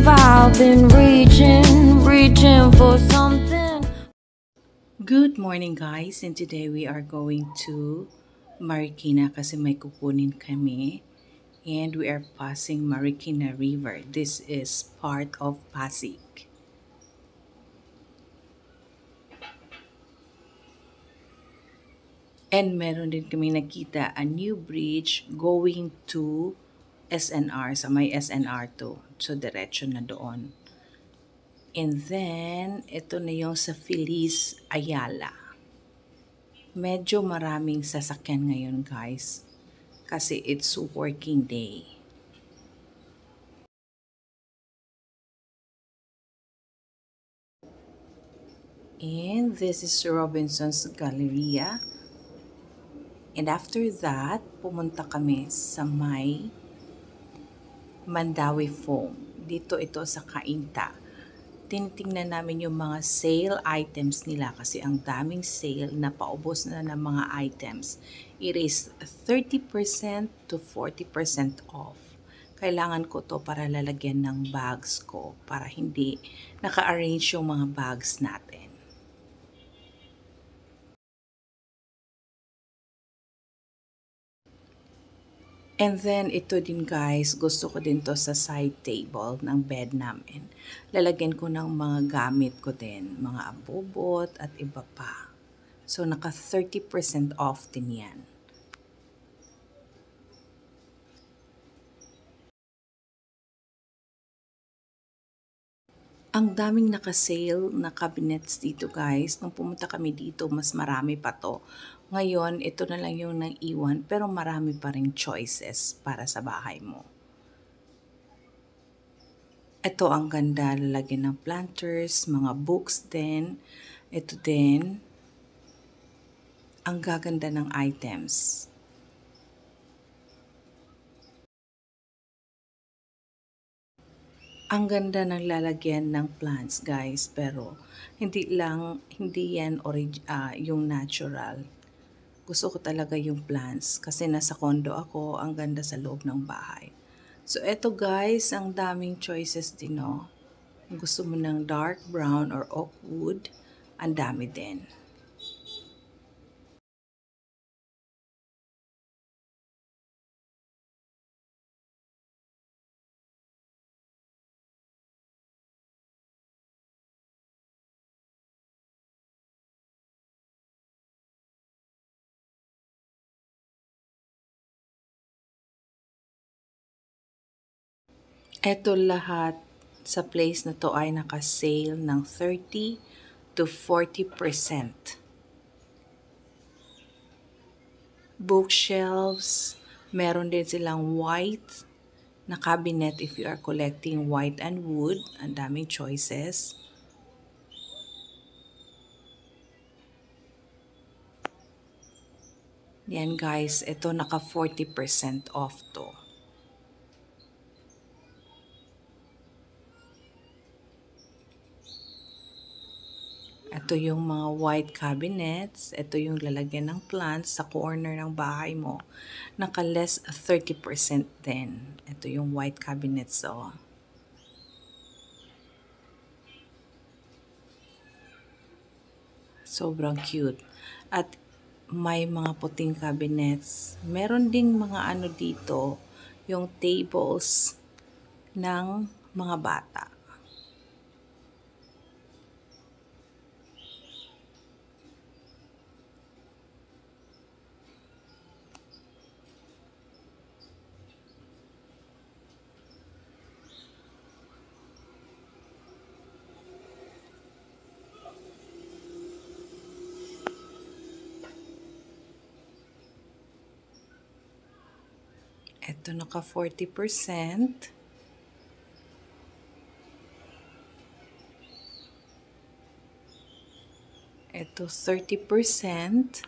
believe I've been reaching for something. Good morning guys, and today we are going to Marikina kasi may kukunin kami and we are passing Marikina River. This is part of Pasig. And meron din kami nakita a new bridge going to SNR, sa may SNR to. So diretso na doon. And then, ito na yung sa Feliz Ayala. Medyo maraming sasakyan ngayon guys kasi it's working day. And this is Robinson's Galleria. And after that, pumunta kami sa may Mandawi Foam. Dito ito sa Cainta. Tinitingnan namin yung mga sale items nila kasi ang daming sale na paubos na ng mga items. It is 30% to 40% off. Kailangan ko to para lalagyan ng bags ko para hindi naka-arrange yung mga bags natin. And then, ito din guys, gusto ko din to sa side table ng bed namin. Lalagyan ko ng mga gamit ko din, mga abobot at iba pa. So, naka 30% off din yan. Ang daming naka-sale na cabinets dito guys. Nung pumunta kami dito, mas marami pa to. Ngayon, ito na lang yung nang-iwan pero marami pa rin choices para sa bahay mo. Ito ang ganda, lalagyan ng planters, mga books din. Ito din, ang gaganda ng items. Ang ganda ng lalagyan ng plants guys, pero hindi yan yung natural. Gusto ko talaga yung plants kasi nasa condo ako, ang ganda sa loob ng bahay. So eto guys, ang daming choices din no. Kung gusto mo ng dark brown or oak wood, ang dami din. Eto lahat sa place na to ay naka-sale ng 30 to 40%. Bookshelves, meron din silang white na cabinet if you are collecting white and wood. Ang daming choices. Yan guys, ito naka 40% off to. Ito yung mga white cabinets. Ito yung lalagyan ng plants sa corner ng bahay mo. Naka less 30% din. Ito yung white cabinets. Oh. Sobrang cute. At may mga puting cabinets. Meron ding mga ano dito, yung tables ng mga bata. Ito naka 40%. Ito 30%.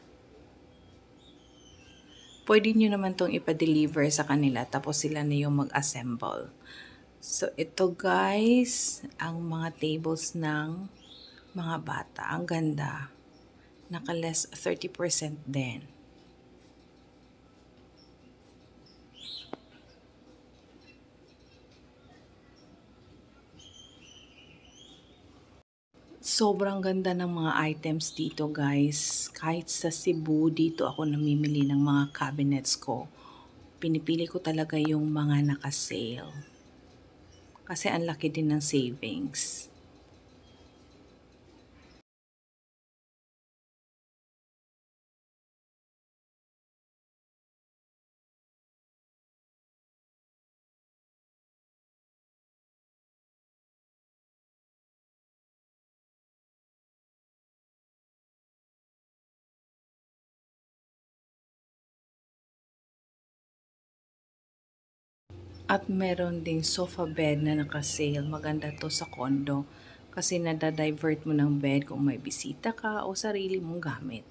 Pwede nyo naman tong ipa-deliver sa kanila tapos sila na yung mag-assemble. So ito guys, ang mga tables ng mga bata. Ang ganda. Naka less 30% din. Sobrang ganda ng mga items dito guys. Kahit sa Cebu, dito ako namimili ng mga cabinets ko. Pinipili ko talaga yung mga naka-sale. Kasi ang laki din ng savings. At meron ding sofa bed na naka-sale. Maganda to sa condo. Kasi nada-divert mo ng bed kung may bisita ka o sarili mong gamit.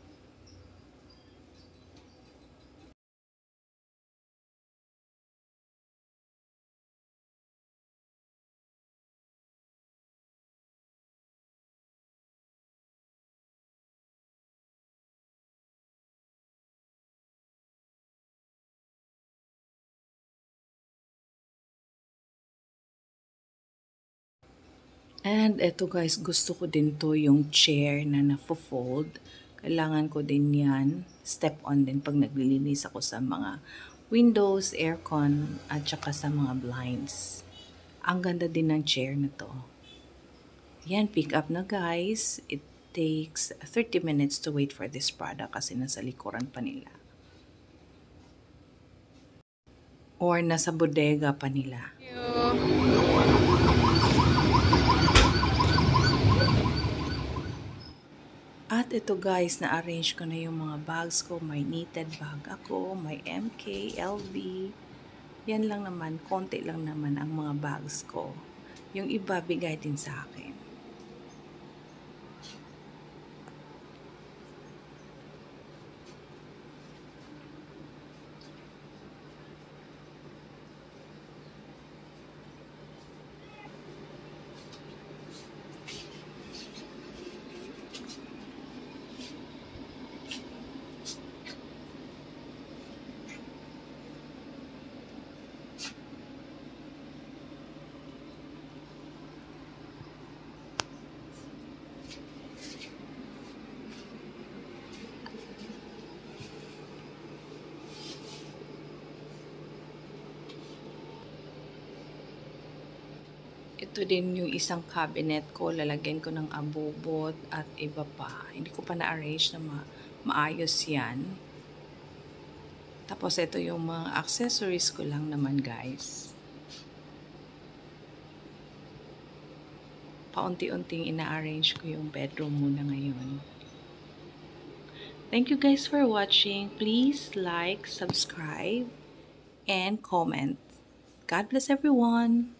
And eto guys, gusto ko din to yung chair na nafo-fold. Kailangan ko din yan. Step on din pag naglilinis ako sa mga windows, aircon, at saka sa mga blinds. Ang ganda din ng chair na to. Yan, pick up na guys. It takes 30 minutes to wait for this product kasi nasa likuran pa nila. Or nasa bodega pa nila. At ito guys, na-arrange ko na yung mga bags ko. May knitted bag ako, may MK, LV. Yan lang naman, konti lang naman ang mga bags ko. Yung iba, bigay din sa akin. Ito din yung isang cabinet ko, lalagyan ko ng abubot at iba pa. Hindi ko pa na-arrange na maayos yan. Tapos ito yung mga accessories ko lang naman guys. Paunti-unting ina-arrange ko yung bedroom muna ngayon. Thank you guys for watching. Please like, subscribe, and comment. God bless everyone!